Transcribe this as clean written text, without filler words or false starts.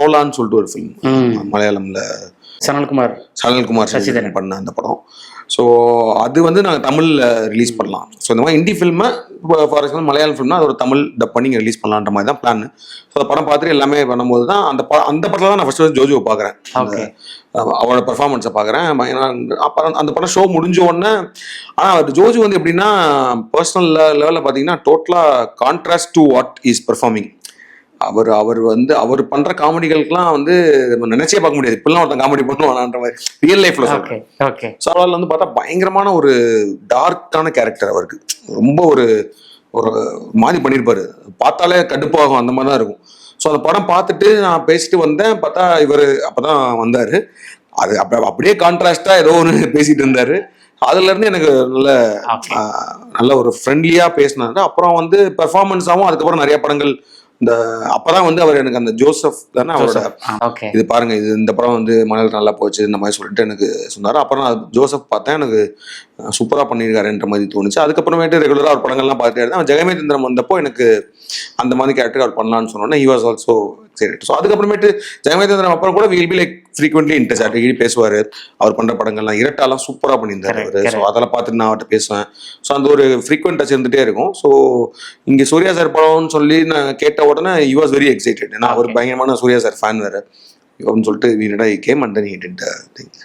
சோலான்னு சொல்லிட்டு ஒரு ஃபிலிம் மலையாளம்ல சனல்குமார் சசிதரன் பண்ண அந்த படம். ஸோ அது வந்து நாங்கள் தமிழில் ரிலீஸ் பண்ணலாம். ஸோ இந்த மாதிரி ஹிந்தி ஃபில்மை ஃபார் எக்ஸாம்பிள் மலையாளம் ஃபில்ம்னா அது ஒரு தமிழ் டப் பண்ணி ரிலீஸ் பண்ணலான்ற மாதிரி தான் பிளான். ஸோ அந்த படம் பார்த்துட்டு எல்லாமே பண்ணும்போது தான் அந்த படத்தில் தான் நான் ஃபர்ஸ்ட் ஜோஜோவை பார்க்குறேன். அவளோட பெர்ஃபார்மன்ஸை பார்க்குறேன். அப்புறம் அந்த படம் ஷோ முடிஞ்ச உடனே ஆனால் ஜோஜோ வந்து எப்படின்னா பர்சனல் லெவலில் பார்த்தீங்கன்னா டோட்டலாக contrast to what is performing. அவர் பண்ற காமெடிகளுக்குலாம் வந்து நினைச்சே பார்க்க முடியாது. இப்பெல்லாம் ஒருத்தன் காமெடி பண்ணுவான்ற மாதிரி ரியல் லைஃப்ல சொல்றேன். ஸோ அவள் வந்து பார்த்தா பயங்கரமான ஒரு டார்க்கான கேரக்டர் அவருக்கு. ரொம்ப ஒரு மாதிரி பண்ணியிருப்பாரு. பார்த்தாலே கடுப்பாகும் அந்த மாதிரி தான் இருக்கும். ஸோ அந்த படம் பார்த்துட்டு நான் பேசிட்டு வந்தேன். பார்த்தா இவர் அப்பதான் வந்தாரு. அது அப்படியே கான்ட்ராஸ்டா ஏதோ ஒன்று பேசிட்டு இருந்தாரு. அதுல இருந்து எனக்கு நல்ல ஒரு ஃப்ரெண்ட்லியா பேசினாரு. அப்புறம் வந்து பெர்ஃபார்மன்ஸாவும் அதுக்கப்புறம் நிறைய படங்கள் அப்பதான் வந்து அவர் எனக்கு அந்த ஜோசப் தானே அவரோட இது பாருங்க இது இந்த படம் வந்து மலையாளம் நல்லா போச்சு இந்த மாதிரி சொல்லிட்டு எனக்கு சொன்னாரு. அப்புறம் நான் ஜோசப் பார்த்தேன். எனக்கு சூப்பரா பண்ணியிருக்காருன்ற மாதிரி தோணுச்சு. அதுக்கப்புறமேட்டு ரெகுலரா அவர் படங்கள்லாம் பார்த்துட்டே இருந்தேன். ஜெகமேந்திரன் வந்தப்போ எனக்கு அந்த மாதிரி கேரக்டர் அவர் பண்ணலான்னு சொன்னோன்னா he was also excited. So அதுக்கப்புறமேட்டு ஜெகமேந்திரன் அப்புறம் கூட will be like frequently interest. அடிக்கடி பேசுவார். அவர் பண்ற படங்கள்லாம் இரட்டாலாம் சூப்பராக பண்ணியிருந்தாரு அவர். ஸோ அதெல்லாம் பார்த்துட்டு நான் அவர்கிட்ட பேசுவேன். ஸோ அந்த ஒரு ஃப்ரீக்வெண்ட் டச் இருந்துகிட்டே இருக்கும். ஸோ இங்கே சூர்யா சார் படம்னு சொல்லி நான் கேட்ட உடனே ஹி வாஸ் வெரி எக்ஸைட்டட். ஏன்னா அவர் பயங்கரமான சூர்யா சார் ஃபேன் வேறு அப்படின்னு சொல்லிட்டு வீணடா came and then he did things.